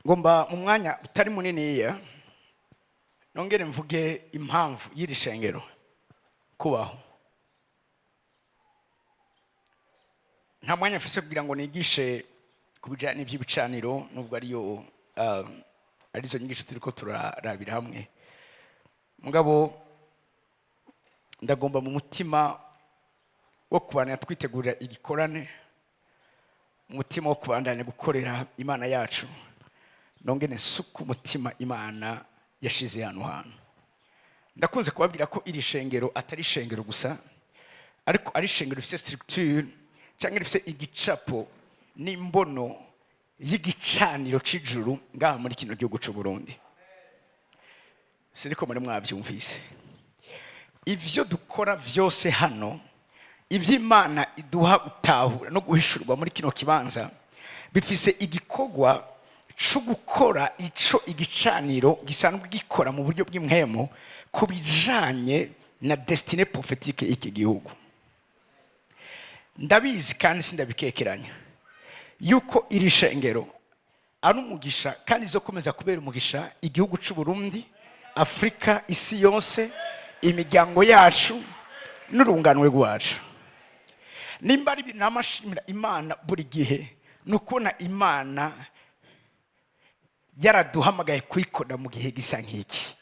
ngomba mu mwanya utari muniniya nongere mvuge impamvu y'iri shengero kubaho. Nta mwanya mfise kugira ngo nigishe kubijanye n'ivy'ibicaniro nubwo arizo nyigisho turiko turarabira hamwe, mugabo ndagomba mu mutima wo kubandanya twitegurira igikorane, umutima wo kubandanya gukorera Imana yacu, nongene suku umutima Imana yashize hano hantu. Ndakunze kubabwira ko iri shengero atari shengero gusa, ariko ari shengero rifite structure cyangwa rifite igicapo n'imbono y'igicaniro c'ijuru ngaha muri kino gihugu c'u Burundi. Siriko muri mwavyumvise. Ivyo dukora vyose hano, ivy'Imana iduha gutahura no guhishurwa muri kino kibanza, bifise igikorwa cyo gukora ico igicaniro gisanzwe gikora mu buryo bw'imwemo kubijanye na destinée prophétique y'iki gihugu. Ndabizi kandi sindabikekeranya yuko iri shengero ari umugisha kandi izokomeza kubera umugisha igihugu c'u Burundi, Afrika, isi yose, imiryango yacu n'urunganwe rwacu. Nimba ari namashimira Imana buri gihe nukubona Imana yaraduhamagaye kwikora mu gihe gisa nk'iki,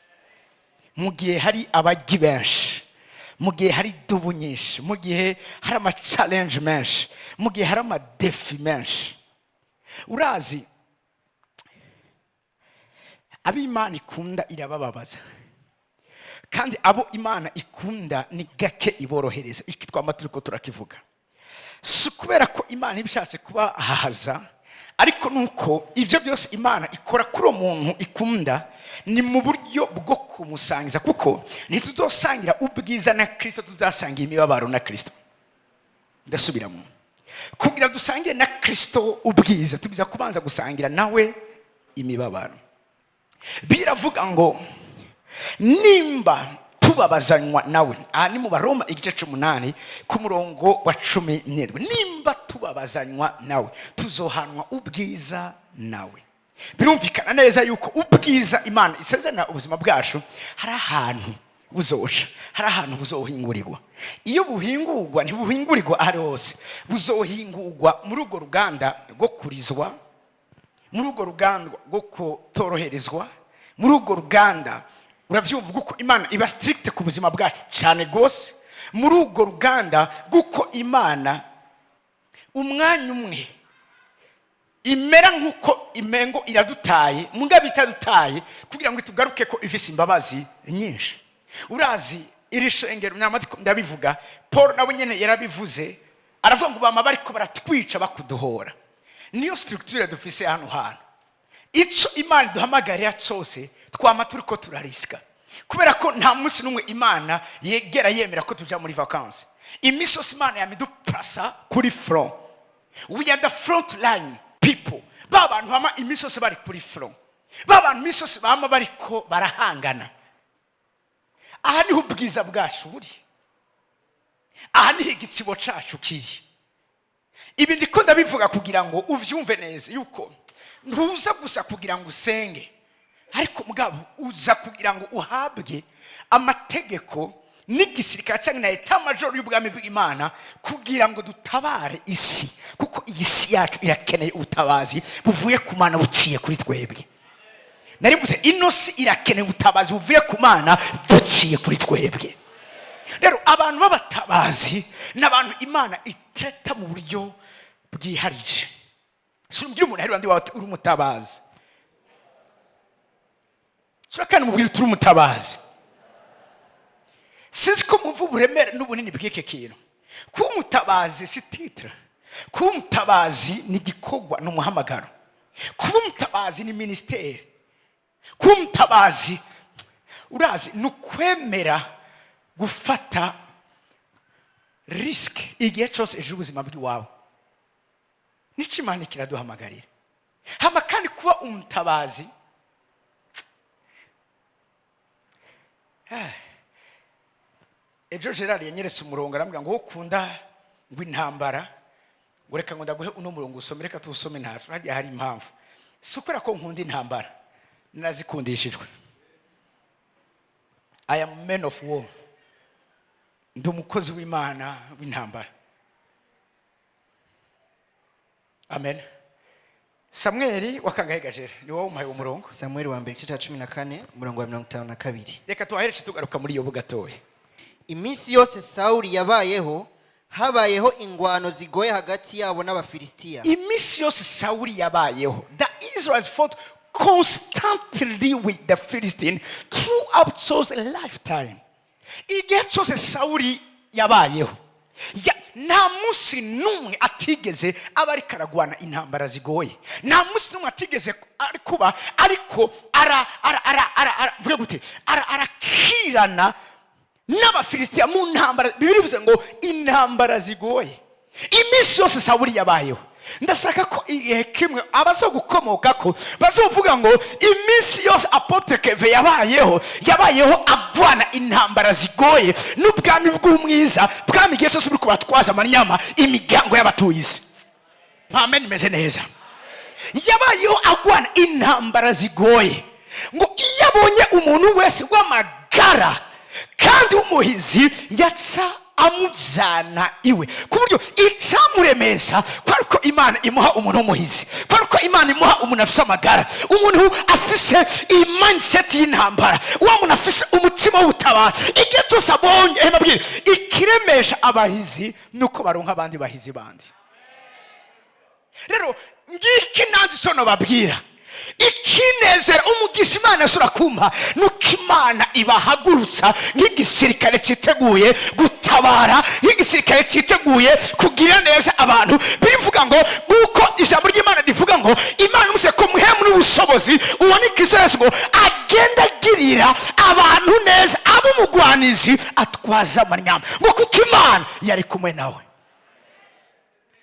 mu gihe hari abagi benshi, mu gihe hari dubu nyinshi, mu gihe hari ama challenge menshi, mu gihe hari ama defi menshi. Urazi abo Imana ikunda irabababaza, kandi abo Imana ikunda ni gake iborohereza. Iki twama turiko turakivuga, si kubera ko Imana ibishatse kubahaza, ariko nuko ivyo byose Imana ikora kuri umuntu ikunda ni mu buryo bwo kumusangiza, kuko ntituzosangira ubwiza na Kristo, tuzasangira imibabaro na Kristo. Ndasubiramo, kugira dusangire na Kristo ubwiza tubiza kubanza gusangira nawe imibabaro. Biravuga ngo nimba tubabazanywa nawe, ni mu Baroma igice 8 ku murongo wa 17, nimba tubabazanywa nawe tuzohanwa ubwiza nawe. Birumvikana neza yuko ubwiza Imana isezerana ubuzima bwacu hari ahantu buzoca, hari ahantu buzohingurirwa. Iyo buhingurwa ntibuhingurirwa ahari hose, buzohingurwa muri urwo ruganda rwo kurizwa, muri urwo ruganda rwo kutoroherezwa, muri urwo ruganda uravyumva uko Imana iba strict ku buzima bwacu cyane gose, muri urwo ruganda guko Imana umwanya umwe imera nkuko imengo iradutaye mungabe itadutaye kugira ngo itugaruke ko ifise imbabazi nyinshi. Urazi iri shengero nyamatiko ndabivuga, Paul nawe nyene yarabivuze, aravuga ngo bama bariko baratwica bakuduhora. Niyo structure dufise hano hantu, ico Imana duhamagarira cyose twama turiko turariska, kubera ko nta munsi numwe Imana yegera yemera ko tuja muri vacances. Imisosi Imana yamiduprasa kuri front. We are the front line people. Babantu hama imisosi bari kuri front, babantu imisosi bama bariko barahangana. Aha ni ubwiza bwacu buri, aha ni igitsibo cacu kiri. Ibi ndiko ndabivuga kugira ngo uvyumve neza yuko ntuza gusa kugira ngo usenge, ariko mugabo uza kugira ngo uhabwe amategeko n'igisirikare cyangwa na eta major y'ubwami bw'Imana kugira ngo dutabare isi, kuko iyi si yacu irakeneye ubutabazi buvuye ku Mana buciye kuri twebwe. Narivuze ino si irakeneye ubutabazi buvuye ku Mana buciye kuri twebwe. Rero abantu b'abatabazi n'abantu Imana iteta mu buryo bwiharije. Sumbye umuntu hari wandi uri umutabazi, kandi mu buryo turi umutabazi. Sinzi ko muvu buremere n'ubunini bw'ike kintu. Kuba umutabazi si titre, kuba umutabazi ni gikorwa n'umuhamagaro, kuba umutabazi ni ministeri, kuba umutabazi urazi nukwemera gufata risk igihe cyose ejo ubuzima bw'iwawe. Nico Imana kiraduhamagarira. Hama kandi kuba umutabazi ejo Gerard yanyeretse umurongo arambwira ngo ukunda ngo intambara, ngo reka ngo ndaguhe uno murongo usome, reka tuwusome ntacu hajya hari impamvu. sukura ko nkunda intambara nazikundishijwe. I am a man of war. Ndi umukozi w'Imana w'intambara. Amen. Samueli wakangahe gajere ni wowe umpaye umurongo. Samueli wa mbere igice cya 14 umurongo wa 52. Reka tuhahereje tugaruka muri Yobu gatoya. Iminsi yose Sawuli yabayeho habayeho ingwano zigoye hagati yabo n'Abafilisitiya. Iminsi yose Sawuli yabayeho. The Israelites fought constantly with the Philistines throughout Saul's lifetime. Igihe cyose Sawuli yabayeho, nta munsi n'umwe atigeze aba ari karagwana intambara zigoye. Nta munsi n'umwe atigeze ari kuba ariko vuga gute arakirana n'Abafilisitiya mu ntambara. Bibiri bivuze ngo intambara zigoye. Iminsi yose Sawuli yabayeho. Ndashaka ko kimwe abazo gukomoka ko bazovuga ngo iminsi yose Apotre Keve yabayeho agwana intambara zigoye n'ubwami bw'umwiza bwami gihe cyose buri kubatwaza amanyama imiryango y'abatuyizi. Amen. Meze neza. Yabayeho agwana intambara zigoye ngo iyo abonye umuntu wese w'amagara kandi umuhizi yaca amujana iwe ku buryo icamuremesha ko Imana imuha umuntu w'umuhizi, ko Imana imuha umuntu afise amagara, umuntu afise mindset y'intambara, uwo muntu afise umutima w'utabara. Igihe cyose abonye ikiremesha abahizi nuko baronka abandi bahizi bandi. Rero ngiki nanzi sono babwira ikinezera umugisha Imana sura kumpa nuko Imana ibahagurutsa nk'igisirikare cyiteguye gutabara, nk'igisirikare cyiteguye kugira neza abantu. Bivuga ngo nuko ijambo ry'Imana rivuga ngo Imana umuse ko muhemu n'ubushobozi uwo ni Kristo Yesu ngo agenda agirira abantu neza abo mugwanizi atwaza amanyama ngo kuko Imana yari kumwe nawe.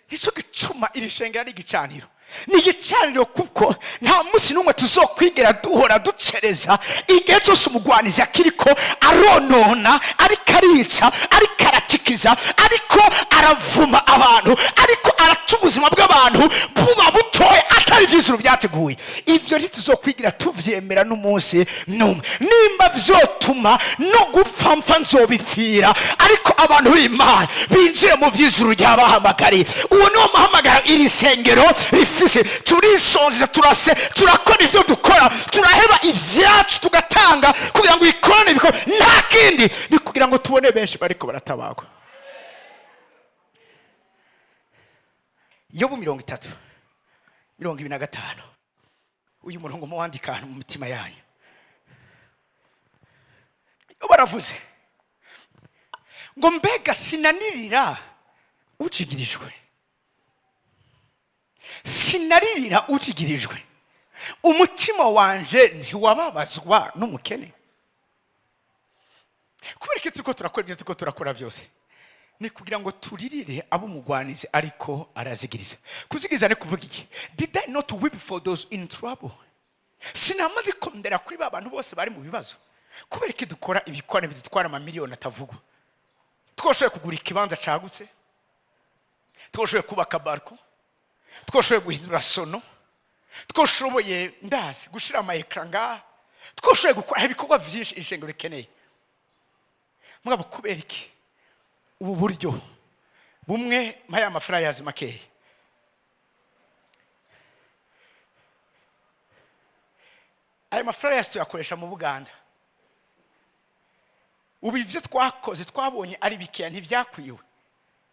Ico gituma iri shengera n'igicaniro ni igicaniro kuko nta munsi n'umwe tuzokwigera duhora ducereza. Igihe cyose umugwanizi akiriko aronona, ariko arica, ariko aratikiza, ariko aravuma abantu, ariko araca ubuzima bw'abantu buba butoye atari ivyizuru byateguye. Ivyo ntituzokwigira tuvyemera n'umunsi n'umwe. Nimba vyotuma no gupfa mpfa nzobipfira, ariko abantu b'Imana binjire mu vyizuru ryabahamagariye. Uwo niwo muhamagara iri sengero rifise. Turisonza, turase, turakora ivyo dukora, turaheba ivyacu tugatanga kugira ngo ikorane bikora. Nta kindi ni kugira ngo tubone benshi bariko baratabagwa. Yobu 30:25 uyu murongo muwandika mu mutima yanyu. Yobu aravuze ngo mbega sinanirira ucigirijwe, sinaririra ucigirijwe, umutima wanje ntiwababazwa n'umukene. Kubera ko turiko turakora ibyo turiko turakora byose ni kugira ngo turirire abo mugwanizi ariko arazigiriza. Kuzigiriza ne kuvuga iki? Did I not weep for those in trouble? Sinamaze kondera kuri babantu bose bari mu bibazo. Kubera ko dukora ibikwane bidutwara amamiliyoni atavugwa. Twoshoye kugura ikibanza cagutse, twoshoye kubaka barko, twoshoye guhindura sono, twoshoboye ndazi gushira ama ekranga, twoshoye gukora ibikorwa vyinshi ishengero rikeneye. Mugabo kubera iki ubu buryo bumwe mpaya amafaranga yazi makeye? Aya mafaranga yacu yakoresha mu Buganda. Ubu ivyo twakoze twabonye ari bikeya ntivyakwiwe.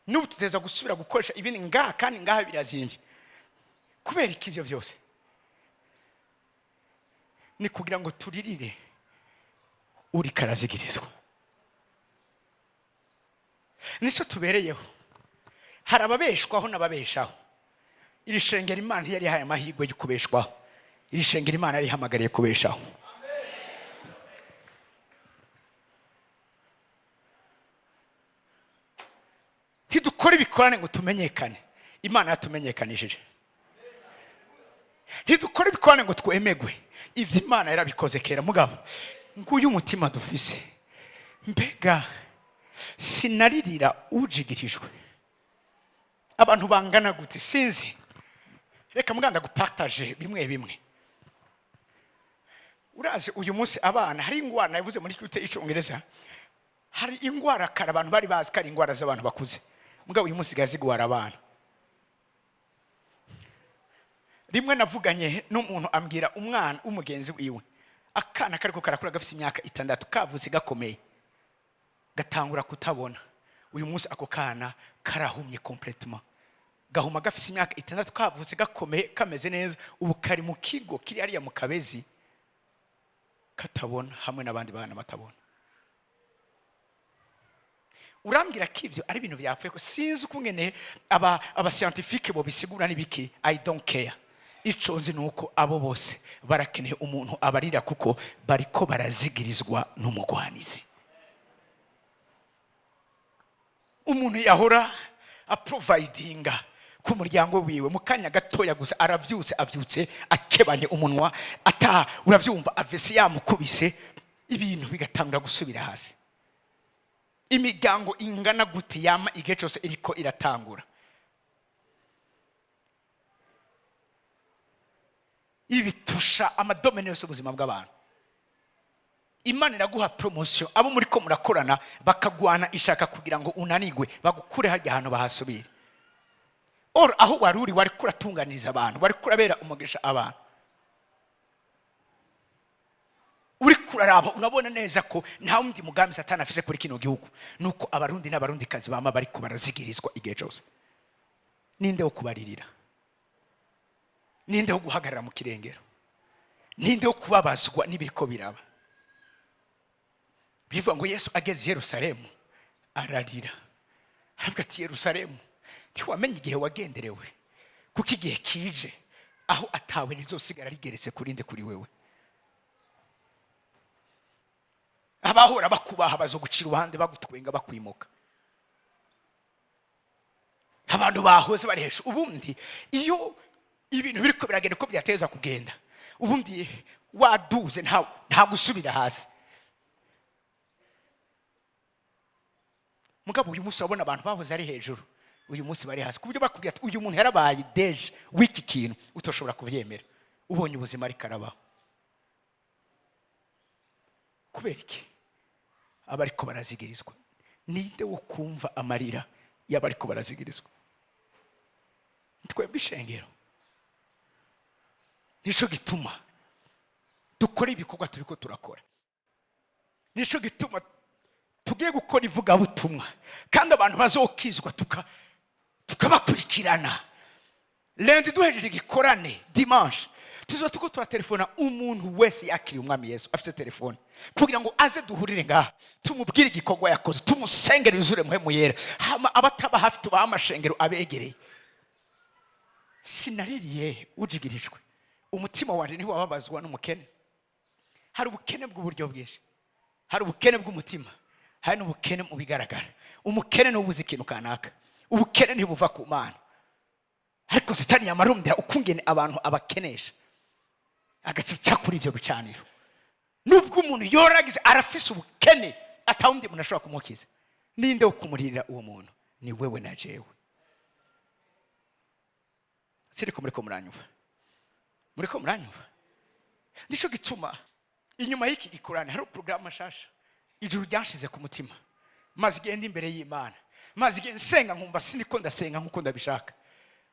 N'ubu tuteza gusubira gukoresha ibindi ngaha kandi ngaha birazimvye. Kubera iki ivyo byose? Ni kugira ngo turirire uri karazigirizwa. Nico tubereyeho. Hari ababeshwaho n'ababeshaho. Iri shengero Imana yari yahaye amahirwe yo kubeshwaho. Iri shengero Imana yari hamagariye kubeshaho. Ntidukora ibikorane ngo tumenyekane. Imana yatumenyekanishije. Ntidukora ibikorane ngo twemegwe. Ivyo Imana yarabikoze kera. Mugabo nguyu umutima dufise, mbega sinaririra ujigirijwe. Abantu bangana gute sinzi. reka muganda gupartage bimwe bimwe. Urazi uyu munsi abana hari ingwara navuze muri cyute icyongereza, hari ingwara kara abantu bari bazi kari ingwara z'abantu bakuze, mugabo uyu munsi gazigwara abana. Rimwe navuganye n'umuntu ambwira umwana umugenzi wiwe, akana kariko karakura gafite imyaka 6 kavutse gakomeye, gatangura kutabona. Uyu munsi ako kana karahumye complètement, gahuma gafite imyaka 6 kavutse gakomeye kameze neza, ubu kari mu kigo kiri hariya mu Kabezi katabona hamwe n'abandi bana batabona. Urambwira kivyo ari ibintu byapfuye ko sinzi ukungene aba scientifique bo bisigura nibiki. I don't care. Ico nzi nuko abo bose barakeneye umuntu abarira kuko bariko barazigirizwa n'umugwanizi. Umuntu yahora aprovidinga ku muryango wiwe mu kanya gatoya gusa avyutse akebanye umunwa uravyumva avese yamukubise ibintu bigatangura gusubira hasi. Imigango ingana gute yama igihe cyose iriko iratangura. Ibitusha amadomene yose ubuzima bw'abantu. Imana iraguha promotion, abo muri ko murakorana bakagwana ishaka kugira ngo unanigwe bagukure harya hano bahasubire. Or aho waruri wari kuratunganiza abantu, wari kurabera umugisha abantu. Uri kuraraba unabona neza ko nta wundi mugambi Satani afise kuri kino gihugu, nuko abarundi n'abarundi kazi bama bari kubarazigirizwa igihe cyose. Ninde wo kubaririra? Ninde wo guhagarara mu kirengero? Ninde wo kubabazwa n'ibiriko biraba? Bivuga ngo Yesu ageze Yerusalemu ararira, aravuga ati Yerusalemu ntiwamenye igihe wagenderewe, kuko igihe kije aho atawe rizosigara rigeretse kurinde kuri wewe. Abahora bakubaha bazogucira uruhande bagutwenga bakwimuka. Abantu bahoze barihesha ubundi iyo ibintu biriko biragenda ko byateza kugenda, ubundi waduze nta gusubira hasi. Mugabo uyu munsi wabona abantu bahoze ari hejuru, uyu munsi bari hasi, kubyo bakubwira ati uyu muntu yarabaye deje wiki kintu utoshobora kuvyemera. Ubonye ubuzima ari karabaho kubera iki? Abariko barazigirizwa. Ninde wo kumva amarira y'abariko barazigirizwa? Twebwe ishengero. Nico gituma dukora ibikorwa turiko turakora. Nico gituma tugiye gukora ivuga butumwa kandi abantu bazokizwa tukabakurikirana. Lundi duhejeje gikorane dimanche tuzo tuko turatelefona umuntu wese yakiriye umwami Yesu afite telefone kugira ngo aze duhurire ngaha tumubwire igikorwa yakoze, tumusengere yuzure muhemu yera, hama abataba hafi tubaha amashengero abegereye. Sinaririye ujigirijwe, umutima wanje ntiwababazwa n'umukene. Hari ubukene bw'uburyo bwinshi, hari ubukene bw'umutima, hari n'ubukene mu bigaragara. Umukene n'ubuzi ikintu kanaka, ubukene ntibuva ku Mana. Ariko Satani yamarumdira ukungene abantu abakenesha agacica kuri ivyo bicaniro. Nubwo umuntu yoragize arafise ubukene atawundi umuntu ashobora kumukiza, ninde wo kumuririra uwo muntu? Ni wewe na jewe. Siriko muriko muranyumva? Muriko muranyumva? Ndico gituma inyuma y'iki gikorane hari program shasha ijuru ryashize ku mutima, maze igenda imbere y'Imana, maze igenda senga nkumva siniko ndasenga nkuko ndabishaka.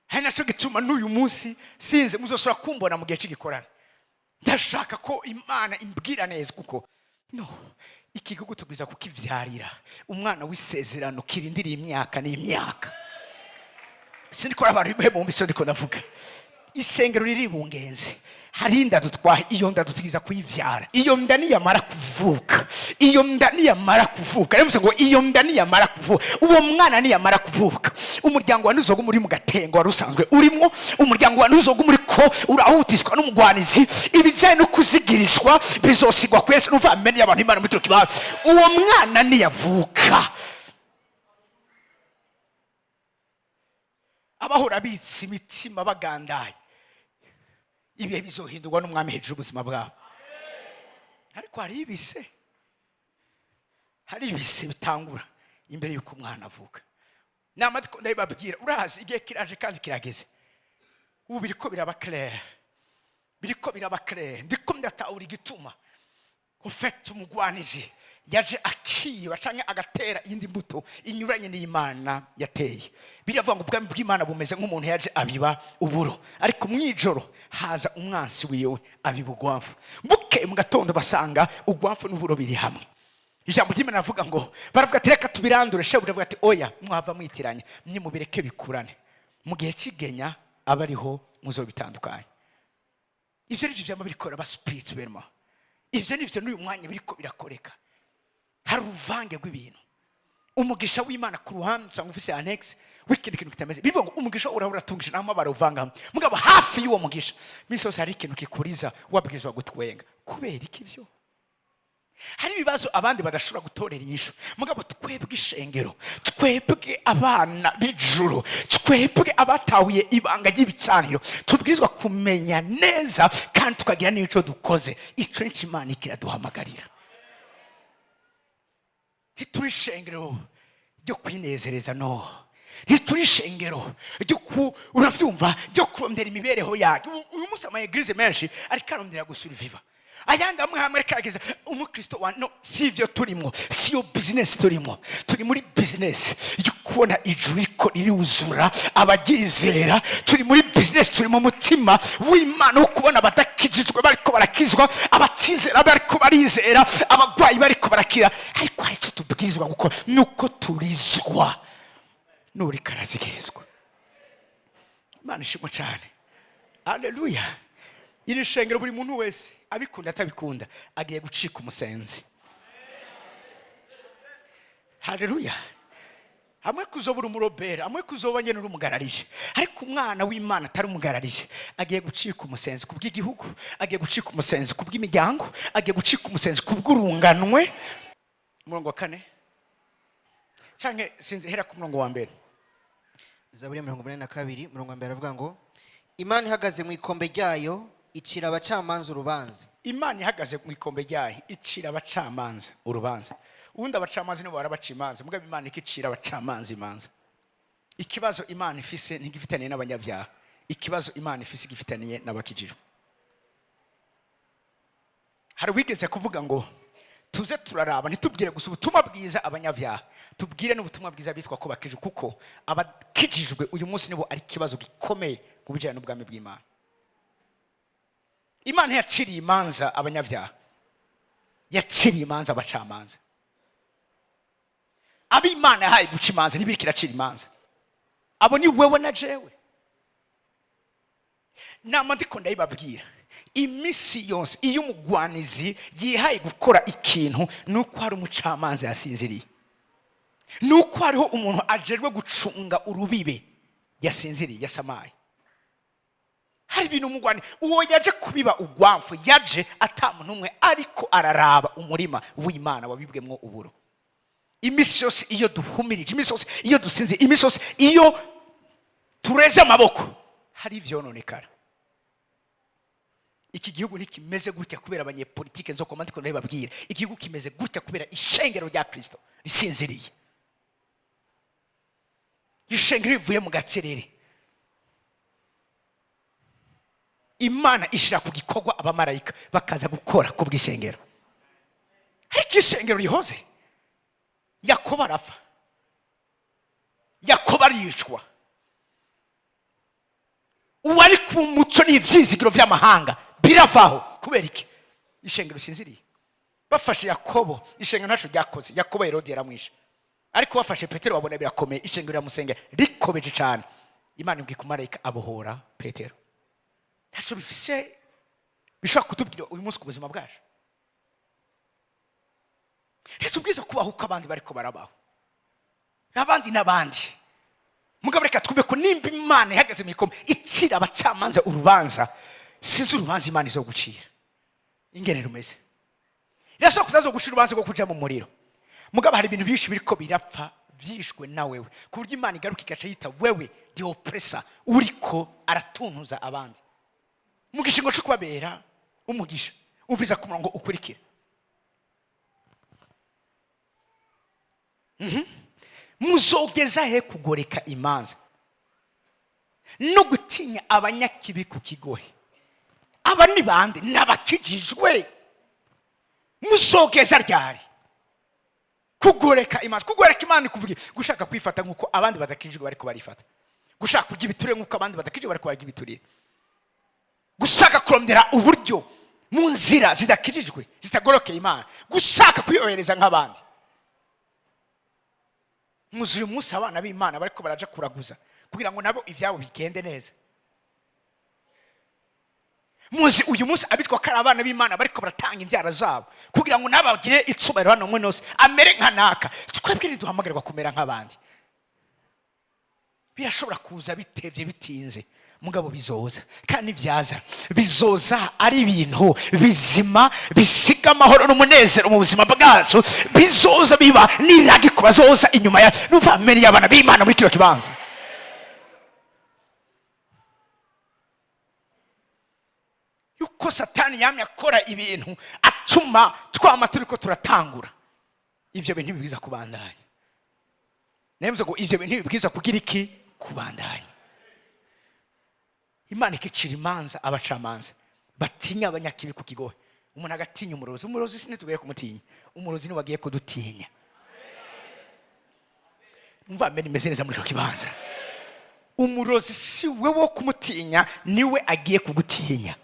Hari naco gituma n'uyu munsi sinze muzosura kumbona mu gihe cy'igikorane. Ndashaka ko Imana imbwira neza kuko ikigihugu tugwiza kukivyarira umwana w'isezerano kirindiriye imyaka n'imyaka. Siniko abantu bihemo mbiso ndiko ndavuga. Isengero riri bungenze, hari inda dutwaye, iyo nda dutwiza kuyivyara. Iyo nda niyamara kuvuka, iyo nda niyamara kuvuka, revuze ngo iyo nda niyamara kuvuka, uwo mwana niyamara kuvuka, umuryango wa nuzoga muri mu gatengo warusanzwe urimo, umuryango wa nuzoga muri ko urahutishwa n'umugwanizi, ibijanye no kuzigirizwa bizosigwa kwese n'uva amenye abantu Imana muri kibazo. Uwo mwana niyavuka, abahora bitse imitima bagandaye, ibihe bizohindurwa n'umwami hejuru ubuzima bwabo. Ariko hari ibise bitangura imbere y'uko umwana avuka. Namatiko ndababwira, urazi igihe kiraje kandi kirageze. ubu biriko biraba clair, biriko biraba clair. Ndiko ndatahura igituma ufite umugwanizi yaje akiba canke agatera iyindi mbuto inyuranye n'Imana yateye. Biravuga ngo ubwami bw'Imana bumeze nk'umuntu yaje abiba uburo, ariko mwijoro haza umwansi wiwe abiba ugwamfu. Buke mu gatondo basanga ugwamfu n'uburo biri hamwe. Ijambo ry'Imana avuga ngo baravuga ati reka tubirandure. Shebuja avuga ati oya, mwava mwitiranye, mwe mubireke bikurane, mu gihe kigenya abariho muzobitandukanye. Ivyo ni ijambo birikora ba spirituellement. Ivyo nivyo n'uyu mwanya biriko birakoreka. Hari uruvange rw'ibintu. Umugisha w'Imana ku ruhande usanga ufise annex w'ikindi kintu kitameze. Bivuga ngo umugisha urahura tungije n'ama barovanga. Mugabo hafi y'uwo mugisha miso hari ikintu kikuriza wabwizwa gutwenga. Kubera iki ivyo? Hari ibibazo abandi badashobora gutorera inyishu. Mugabo twebwe ishengero, twebwe abana b'ijuru, twebwe abatahuye ibanga ry'ibicaniro, tubwirizwa kumenya neza kandi tukagira n'ico dukoze. Ico nico Imana ikiraduhamagarira. Ntituri ishengero ryo kwinezereza, no. Ntituri ishengero ryo uravyumva ryo kurondera imibereho yacu. Uyu munsi ama eglise menshi ariko arondera gusurviva. Ayandi amwe hamwe karageza umukristo wa no, sivyo turimo, siyo business turimo. Turi muri business yo kubona ijuru riko riruzura abagizera. Turi muri business, turi mu mutima w'Imana wo kubona abadakijijwe bariko barakizwa, abatizera bariko barizera, abagwayi bariko barakira. Ariko hari icyo tubwirizwa gukora, nuko turizwa nuri karazigirizwa. Imana ishimwe cyane. Haleluya. Iri shengero buri muntu wese abikunda atabikunda agiye gucika umusenzi. Haleluya. Hamwe kuzobura umurobera, hamwe kuzoba nyene n'umugararije, ariko umwana w'Imana atari umugararije agiye gucika umusenzi kubw'igihugu, agiye gucika umusenzi kubw'imiryango, agiye gucika umusenzi kubw'urunganwe. Umurongo wa 4 canke sinzi hera ku murongo wa mbere. Zaburi 42 umurongo wa mbere avuga ngo Imana ihagaze mu ikombe ryayo icira abacamanza urubanza. Imana ihagaze mu ikombe ryayo icira abacamanza urubanza. Ubundi abacamanza nibo barabaca imanza, mugabo Imana ikicira abacamanza imanza. Ikibazo Imana ifise ntigifitaniye n'abanyabyaha, ikibazo Imana ifise gifitaniye n'abakijijwe. Hari wigeze kuvuga ngo tuze turaraba ntitubwire gusa ubutumwa bwiza abanyabyaha, tubwire n'ubutumwa bwiza bitwa ko bakijijwe, kuko abakijijwe uyu munsi nibo ari kibazo gikomeye mu bijyanye n'ubwami bw'Imana. Imana yaciriye imanza abanyabyaha, yaciriye imanza abacamanza. Ab'Imana yahaye guca imanza ntibirikira acira imanza. Abo ni wewe na jewe. Nama ndiko ndayibabwira, imisi yose iyo umugwanizi yihaye gukora ikintu nuko hari umucamanza yasinziriye, nuko hariho umuntu ajerwe gucunga urubibe yasinziriye, yasamaye. Hari ibintu umugwani uwo yaje kubiba ugwamfu, yaje atamuntu umwe ariko araraba umurima w'Imana wabibwemwo uburo. Imisi yose iyo duhumirije, imisi yose iyo dusinze, imisi yose iyo tureze amaboko, hari ivyononekara. Iki gihugu ntikimeze gutya kubera abanyepolitike nzo komandiko ndababwira. Igihugu kimeze gutya kubera ishengero rya Kristo risinziriye. Ishengero rivuye mu gacerere. Imana ishira ku gikorwa abamarayika bakaza gukora ku bw'ishengero. Ariko ishengero rihoze, Yakobo arafa, Yakobo aricwa, uwari ku muco n'ivyizigiro vy'amahanga biravaho. Kubera iki? Ishengero sinziriye. Bafashe Yakobo, ishengero ntaco ryakoze, Yakobo Herode yaramwishe. Ariko bafashe Petero babona birakomeye, ishengero yamusenge rikobeje cyane. Imana ibwiye ku marayika abohora Petero. Ntaco bifise bishobora kutubwira uyu munsi ku buzima bwacu. Ntitubwiza kubaho uko abandi bariko barabaho, n'abandi. Mugabo reka twumve ko nimba Imana ihagaze mu ikombe icira abacamanza urubanza, sinzi urubanza Imana izo gucira ingene rumeze. Irashobora kutazo gushira urubanza rwo kuja mu muriro, mugabo hari ibintu byinshi biriko birapfa vyishwe na wewe, ku buryo Imana igaruka igaca yita wewe the oppressor uriko aratuntuza abandi. Mugishingo cyo kubabera umugisha uviza ku murongo ukurikira. Muzogeza he kugoreka imanza? no gutinya abanyakibi ku kigohe. Aba ni bande? N'abakijijwe. Musogeza ryari kugoreka imana kuvuga gushaka kwifata nkuko abandi badakijijwe bariko barifata, gushaka kurya ibiturire nkuko abandi badakijijwe bariko barya ibiturire, gushaka kurondera uburyo mu nzira zidakijijwe zitagorokeye Imana, gushaka kwiyohereza nk'abandi. Muzi uyu munsi abana b'Imana bariko baraja kuraguza kugira ngo nabo ivyabo bigende neza. Muzi uyu munsi abitwa ko ari abana b'Imana bariko baratanga imbyara zabo kugira ngo nabagire itsubero hano mwe nose amere nkanaka. Twebwe ntiduhamagarwa kumera nk'abandi. Birashobora kuza bitevye bitinze, mugabo bizoza, kandi byaza bizoza ari ibintu bizima bisiga amahoro n'umunezero mu buzima bwacu. Bizoza biba niragi kubazoza inyuma ya numva amere y'abana b'Imana muri kino kibanza. Yuko Satani yamye akora ibintu atuma twama turiko turatangura, ivyo bintu bibwiza kubandanya. Nemvuze ngo ivyo bintu bibwiza kugira iki? Kubandanya. Imana ikicira imanza abacamanza batinya abanyakibi ku kigohe. Umuntu agatinya umurozi sinitugiye kumutinya, umurozi ni wagiye kudutinya. Umva amene imeze neza muri kibanza. Umurozi si wewe kumutinya, niwe agiye kugutinya.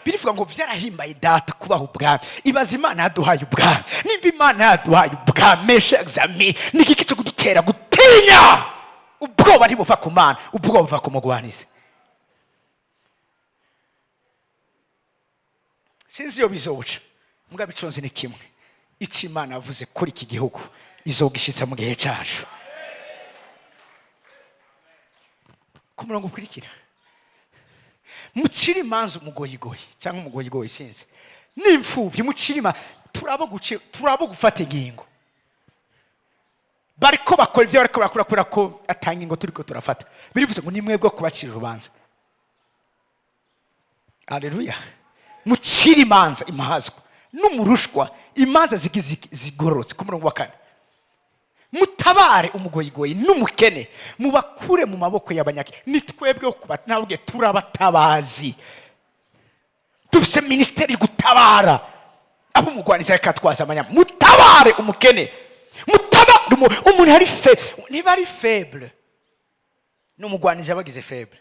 Birivuga ngo vyarahimbaye data kubaho ubwami. Ibaza Imana yaduhaye ubwami. Nimba Imana yaduhaye ubwami, mesha exami niki kico kudutera gutinya. Ubwoba ntibuva ku Mana, ubwoba buva ku mugwanizi. Sinzi yo bizoca, mugabe iconze ni kimwe. Ico Imana yavuze kuri iki gihugu izogishitsa mu gihe cacu. Ku murongo ukurikira, muciri imanza umugoyigoyi cyangwa umugoyigoyi sinzi n'imfuvyi, mucirima turabo gufata ingingo. Bariko bakora ivyo bariko barakora ko atanga ingo turiko turafata. Birivuze ngo nimwe bwo kubacira urubanza. Haleluya. Muciri imanza imahazwa n'umurushwa, imanza zigororotse. Ku murongo wa 4, mutabare umugoyigoyi n'umukene, mubakure mu maboko y'abanyaki. Nitwebwe kubata nabwe turabatabazi, dufise ministeri gutabara abo mugwaniza yakatwaza amanya. Mutabare umukene, mutabare umuntu hari niba ari faible n'umugwaniza bagize faible.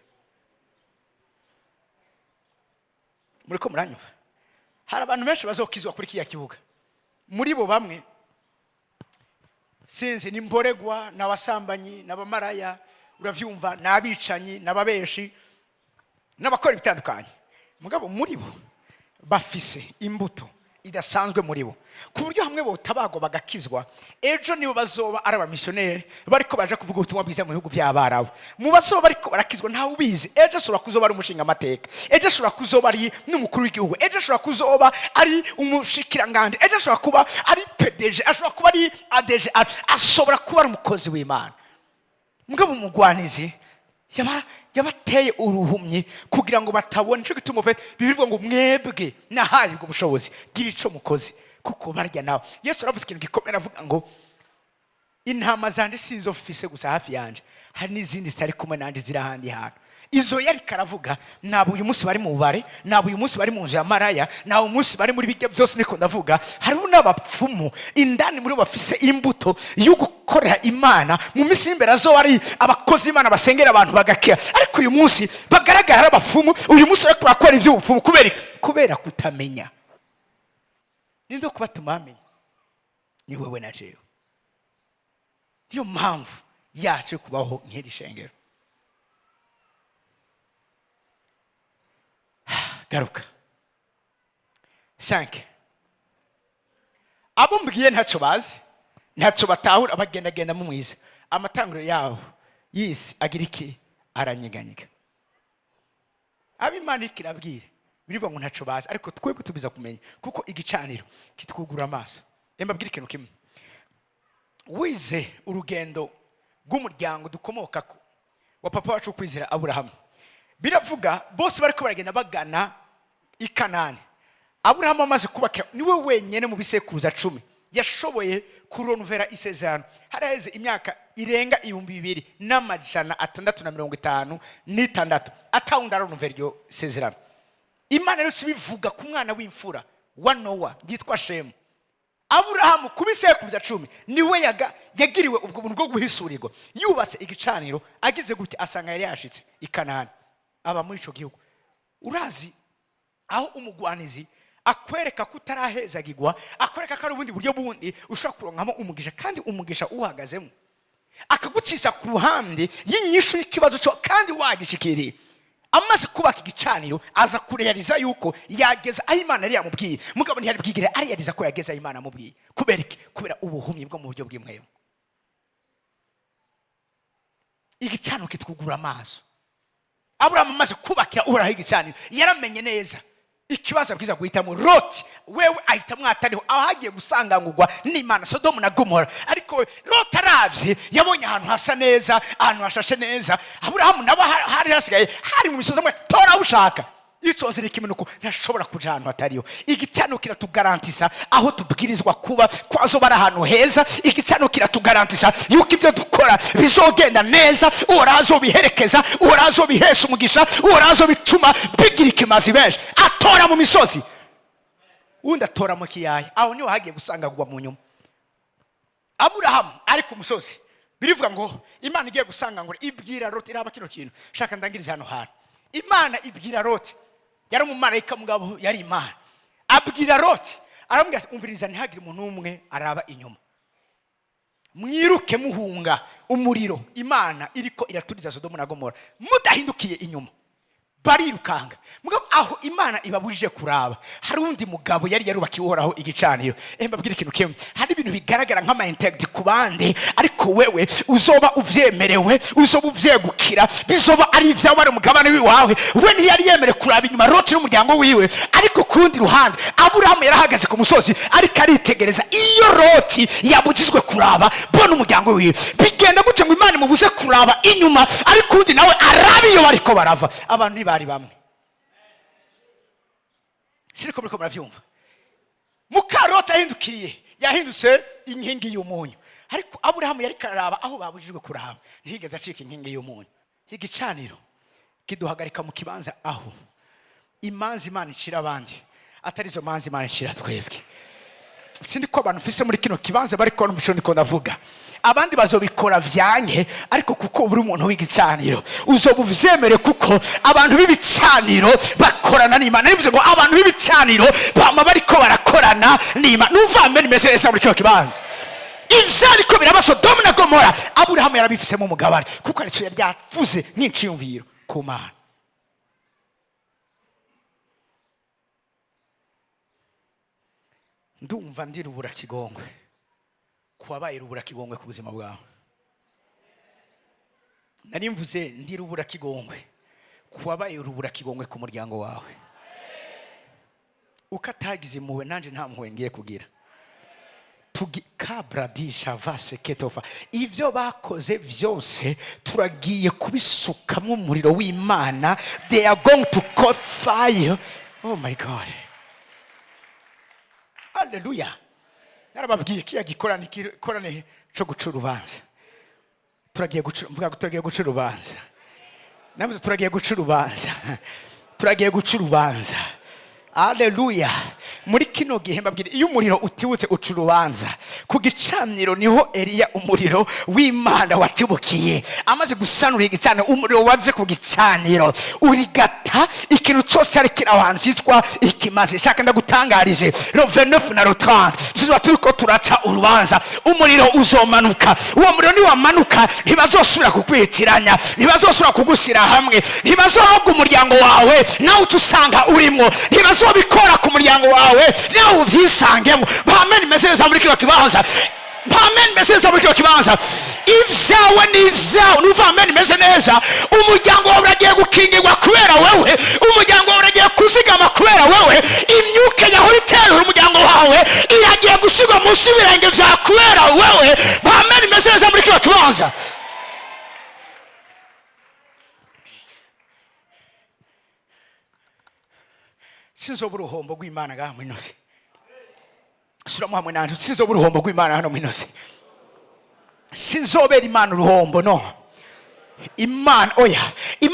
Muriko muranyumva? Hari abantu benshi bazokizwa kuri kiya kibuga. Muri bo bamwe sinzi ni mboregwa n'abasambanyi n'abamaraya, uravyumva, n'abicanyi n'ababeshi n'abakora bitandukanye. Mugabo muri bo bafise imbuto idasanzwe muri bo, ku buryo hamwe bo tabago bagakizwa. Ejo nibo bazoba ari abamissionnaire bariko baje kuvuga ubutumwa bwiza mu bihugu by'Abarabu. Mu bazoba bariko barakizwa ntawe ubizi. Ejo ashobora kuzoba ari umushinga amateka, ejo ashobora kuzoba ari n'umukuru w'igihugu, ejo ashobora kuzoba ari umushikiranganje, ejo ashobora kuba ari PDG, ashobora kuba ari ADG, ashobora kuba ari umukozi w'Imana. Mugabo umugwanizi yabateye uruhumyi kugira ngo batabona. Cyo gituma bivuga ngo mwebwe nahaye ubwo bushobozi gira ico mukozi kuko barya nawe. Yesu aravuze ikintu gikomera, avuga ngo intama zanje sinzofise gusa hafi yanje, hari n'izindi zitari kumwe nandi ziri ahandi hantu. Izo yari karavuga nabo uyu munsi bari mu bubare, nabo uyu munsi bari mu nzu ya maraya, nabo uyu munsi bari muri bijya byose niko ndavuga. Hariho n'abapfumu indani muri bafise imbuto yo gukorera Imana. Mu minsi imbere azo bari abakozi Imana basengera abantu bagakira, ariko uyu munsi bagaragara abapfumu. Uyu munsi ariko bakora ivy'ubupfumu kubera kutamenya. Nindo kubatuma amenya ni wewe na jewe. Niyo mpamvu yacu kubaho nk'iri shengero. Garuka 5. Abo mbwiye ntacyo bazi, ntacyo batahura, bagenda mu mwiza. Amatanguro yabo yisi agira iki? Aranyeganyega. Abimana ikirabwire birivuga ngo ntacyo bazi, ariko twebwe tubiza kumenya kuko igicaniro kitwugura amaso. Mbabwire ikintu kimwe, wize urugendo rw'umuryango dukomoka ko wa papa wacu kwizera Aburahamu. Biravuga bose bariko baragenda bagana i Kanani. Aburahamu amaze kubaka, niwe wenyene mu bisekuruza 10 yashoboye kuronvera isezerano haraheze imyaka irenga 2656 atawundi aronvera iryo sezerano. Imana rero bivuga ku mwana w'imfura wa Nowa yitwa Shemu. Aburahamu kubisekuruza 10 niwe yagiriwe ubwo buntu bwo guhisurirwa, yubatse igicaniro, agize gutya asanga yari yashitse i Kanani, aba muri ico gihugu. Urazi aho umugwanizi akwereka kutarahezagirwa, akwereka ko ari ubundi buryo bundi ushobora kuronkamo umugisha, kandi umugisha uhagazemo akagucisha ku ruhande y'inyishu y'ikibazo cyo kandi wagishikiriye. Amaze kubaka igicaniro aza kureyariza yuko yageza aho Imana yari yamubwiye, mugabo ntiyari bwigire ariyariza ko yageza aho Imana yamubwiye. Kubera iki? Kubera ubuhumyi bwo mu buryo bw'imwemo. Igicaniro kitwugura amaso. Aburahamu amaze kubakira Uhoraho igicaniro yaramenye neza ikibazo bwiza guhitamo. Loti wewe ahitamwo atariho, aho hagiye gusangangurwa n'Imana Sodomu na Gomora. Ariko Loti aravye yabonye ahantu hasa neza, ahantu hashashe neza. Aburahamu nabo hari hasigaye hari mu misozi amwe, tora ushaka icoze n'ikimenuko ntashobora kuja ahantu hatariho. Igicaniro kiratugarantisa aho tubwirizwa kuba kwazo bara ahantu heza. Igicaniro kiratugarantisa yuko ibyo dukora bizogenda neza, Uhoraho biherekeza, Uhoraho bihesha umugisha, Uhoraho bituma bigira ikimazi benshi. Atora mu misozi, undi atora mu kiyaya, aho niho hagiye gusangagwa mu nyuma. Aburahamu ari ku musozi, birivuga ngo Imana igiye gusangangura, ibwira Loti, iraba kino kintu shaka ndangiriza hano hantu. Imana ibwira Loti, yari umumarayika mugabo, yari Imana. Abwira Loti aramubwira ati umviriza, ntihagire umuntu umwe araba inyuma, mwiruke muhunga umuriro Imana iriko iraturiza Sodomu na Gomora, mudahindukiye inyuma. Barirukanga, mugabo aho Imana ibabujije kuraba hari undi mugabo yari yarubakiye Uhoraho igicaniro. Mbabwira ikintu kimwe, hari ibintu bigaragara nk'ama integrity ku bandi, ariko wewe uzoba uvyemerewe, uzoba uvyegukira, bizoba ari ivyawe, ari umugabane wiwawe. We ntiyari yemere kuraba inyuma Loti n'umuryango wiwe, ariko ku rundi ruhande Aburahamu yarahagaze ku musozi ariko aritegereza. Iyo Loti yabujijwe kuraba bona umuryango wiwe, bigenda gute ngo Imana imubuze kuraba inyuma ariko undi nawe arabi iyo bariko barava? Abantu bari bamwe. Siriko muriko muravyumva? Mukarota yahindutse inkingi y'umunyu, ariko Aburahamu yari karaba aho babujijwe kuraba, ntigeze acika inkingi y'umunyu. Igicaniro kiduhagarika mu kibanza aho imanzi Imana icira abandi atarizo manzi Imana icira twebwe. Sindiko abantu fise muri kino kibanza bariko n'umuco ndiko ndavuga, abandi bazobikora vyanke, ariko kuko buri umuntu w'igicaniro uzobuvyemere, kuko abantu b'ibicaniro bakorana n'Imana. Nivuze ngo abantu b'ibicaniro bama bariko barakorana n'Imana. Nuvame nimeze neza muri kino kibanza. Ivyariko biraba Sodomu na Gomora, Aburahamu yarabifisemo umugabane, kuko arico yaryavuze nk'inciyumviro ku Mana. Ndumva ndi rubura kigongwe kuwabaye rubura kigongwe ku buzima bwawe. Nari mvuze ndi rubura kigongwe kuwabaye rubura kigongwe ku muryango wawe. Ukatagize muwe nanje nta mpuwe ngiye kugira. Kabradisha vase ketofa, ivyo bakoze vyose turagiye kubisukamo umuriro w'Imana. They are going to caught fire. Oh my God. Hallelujah. Narababwiye kiya gikorane cyo gucura urubanza. Turagiye gucura urubanza. Navuze turagiye gucura urubanza. Turagiye gucura urubanza. Hallelujah. Muri kino gihe mbabwira, iyo umuriro utibutse uca urubanza. Ku gicaniro niho Eliya umuriro w'Imana watibukiye, amaze gusanura igicaniro, umuriro waje ku gicaniro urigata ikintu cyose ari kira ahantu cyitwa ikimaze. Shaka ndagutangarize le 29 na le 30 zizwa turiko turaca urubanza, umuriro uzomanuka. Uwo muriro ni wamanuka, ntibazosubira kukwitiranya, ntibazosubira kugusira hamwe, ntibazohoga umuryango wawe nawe utusanga urimo, ntibazobikora ku muryango wawe nawe uvyisangemo. Amen. Meseza muri kino kibanza, amen. Meseza muri kino kibanza, ivyawe n'ivyawe. Nuva amen meze neza. Umuryango wawe uragiye gukingirwa kubera wewe, umuryango wawe uragiye kuzigama kubera wewe. Imyuka yahora itera umuryango wawe iragiye gusigwa munsi y'ibirenge vya kubera wewe. Amen. Meseza muri kino kibanza. Sinzo buruhombo rw'Imana ga mwinoze. suramo hamwe nanjye sinzobera uruhombo rw'Imana hano mwinoze, sinzobera Imana uruhombo, no. Imana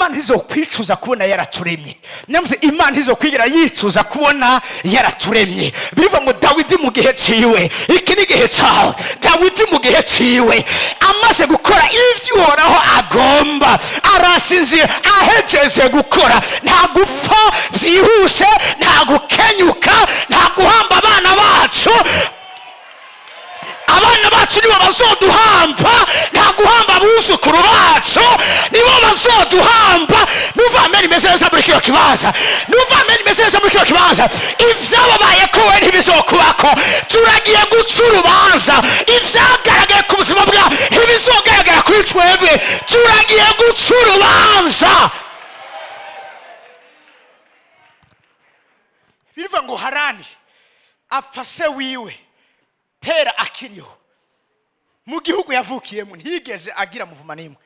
ntizokwicuza kubona yaraturemye. Namuze Imana ntizokwigira yicuza kubona yaraturemye. Biva ngo Dawidi mu gihe ciwe, iki ni gihe cyawe. Dawidi mu gihe ciwe amaze gukora ivyo Uhoraho agomba, arasinzira ahejeje gukora, nta gupfa vyihuse, nta gukenyuka, nta guhamba abana bacu. Abana bacu nibo bazoduhamba, nta guhamba abuzukuru bacu, nibo bazoduhamba. Numva amen imeze neza muri kino kibanza, numva amen imeze neza muri kino kibanza. Ivyababaye ko we ntibizokubako, turagiye guca urubanza. Ivyagaragaye ku buzima bwawe ntibizogaragara kuri twebwe, turagiye guca urubanza. Birivuga ngo Harani apfa se wiwe Tera akiriho mu gihugu yavukiyemo, ntiyigeze agira muvuma n'imwe,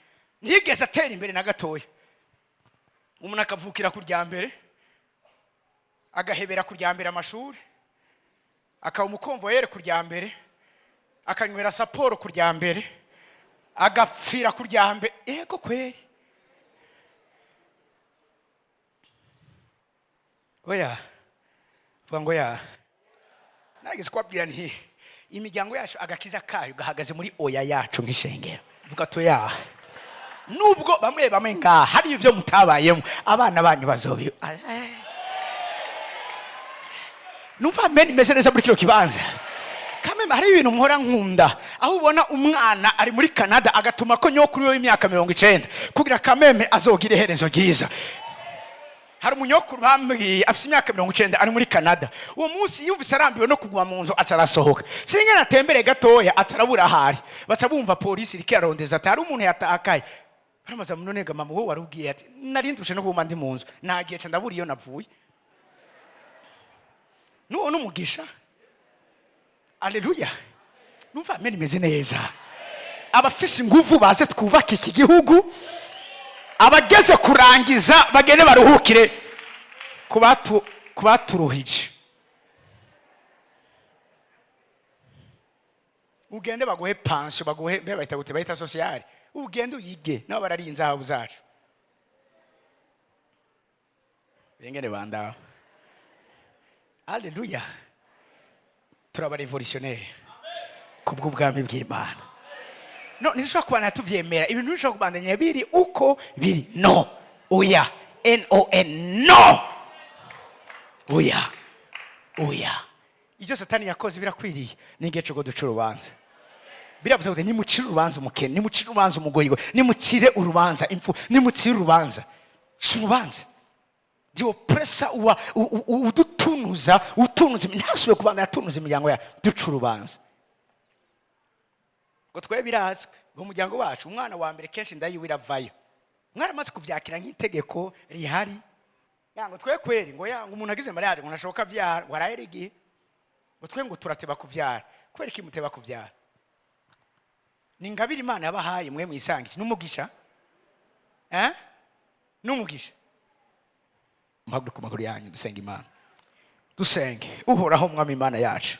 ntiyigeze atera imbere na gatoya. Umuntu akavukira ku rya mbere, agahebera ku rya mbere amashuri, akaba umukonvoyere ku rya mbere, akanywera saporo ku rya mbere, agapfira ku rya mbere. Ego kweri, oya vuga ngo ya narageze kubabwira nti imiryango yacu agakiza kayo gahagaze muri oya yacu nk'ishengero. Vuga to ya, nubwo bamwe ngaha hari ivyo mutabayemo, abana banyu bazobi. Numva amen imeze neza muri kino kibanza. Kameme hari ibintu nkora nkunda, aho ubona umwana ari muri Canada agatuma ko nyokuru yo y'imyaka 90 kugira kameme azogire herezo ryiza. Hari umunyokuru bambwiye afite imyaka 90 ari muri Canada. Uwo munsi yumvise arambiwe no kuguma mu nzu atarasohoka. Singena atembere gatoya atarabura hari. Baca bumva polisi irikirarondeza ati hari umuntu yatakaye. Baramaza munonega mama wowe warubwiye ati narindushe no kuma ndi mu nzu. Nagiye ca ndabura iyo navuye. Nuwo n'umugisha. Haleluya. Numva amen imeze neza. Abafise inguvu baze twubaka iki gihugu. Abageze kurangiza bagende baruhukire kubaturuhije. Ugende baguhe pension, baguhe bayita gute, bayita sociale. Ugende uyige nabo bararinza aho zacu. Bengene banda. Haleluya. Turaba revolutionnaire kubw'ubwami bw'Imana. No, nishobora kubana tuvyemera ibintu bishobora kubandanya biri uko biri. No, oya, N-O-N, no, oya. Ivyo Satani yakoze birakwiriye, ningiye cyo duca urubanza. Biravuze ngo nimucire urubanza umukene, nimucire urubanza umugoyigo, nimucire urubanza impfu, nimucire urubanza urubanza. The oppressor udutunuza ntasubiye kubana yatunuza imiryango ya duca urubanza. Ngo twe birazwe mu muryango wacu umwana wa mbere kenshi ndayiwira vayo. Mwana amaze kuvyakira nk'itegeko rihari. Yango twe kweri ngo yango umuntu agize mariage ngo nashoka vyara warayeregiye. Ngo twe ngo turateba kuvyara. Kweri kimuteba kuvyara. Ni ngabiri Imana yabahaye mwe mwisangiye n'umugisha. N'umugisha. Mpaguru ku maguru yanyu dusenge Imana. Dusenge Uhoraho mwami Imana yacu.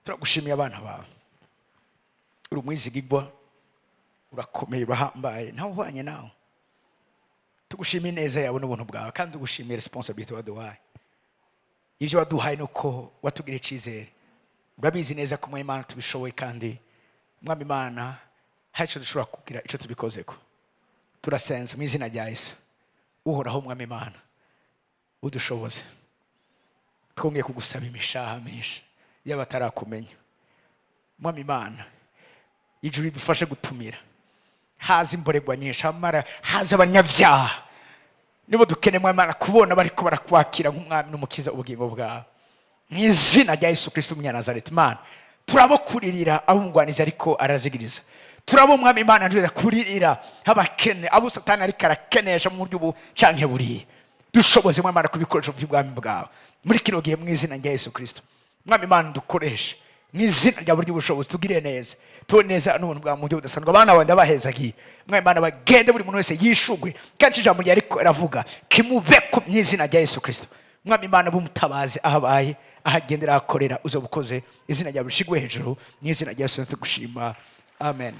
Turagushimiye abana bawe. Uri umwizigirwa, urakomeye, urahambaye, ntawe uhwanye nawe. Tugushimiye neza yawe n'ubuntu bwawe kandi tugushimiye responsibility waduhaye. Ivyo waduhaye nuko watugire icizere. Urabizi neza ko mwami Imana tubishoboye kandi mwami Imana haco dushobora kugira ico tubikozeko. Turasenze mu izina rya Yesu. Uhoraho mwami Imana udushoboze. Twongeye kugusaba imishaha myinshi y'abatarakumenya. Mwami Imana ijuru ridufashe gutumira. Haza imboregwa nyinshi, haza abanyavyaha. Nibo dukene mwami Imana kubona bariko barakwakira nk'umwami n'umukiza ubugingo bwawe. Mu izina rya Yesu Kristo umunyanazareti Imana turabo kuririra abungwaniza ariko arazigiriza. Turabo mwami Imana nje kuririra abakene abo Satani ariko arakenesha mu buryo canke buriye. Dushoboze mwami Imana kubikoresho by'ubwami bwawe. Muri kino gihe mu izina rya Yesu Kristo. Mwami Imana dukoreshe mu izina rya buryo bushobozi tugire neza. Tuboneza n'ubuntu bwa mu buryo budasanzwe. Abana bandi abahezagiye. Mwami Imana bagende buri muntu wese yishugwe. Kandi ijambo rya ariko aravuga kimubeko mu izina rya Yesu Kristo. mwami imana b'umutabazi ahabaye ahagendera ahakorera uzobukoze izina ryawe rishigwe hejuru n'izina rya Yesu tugushima amen.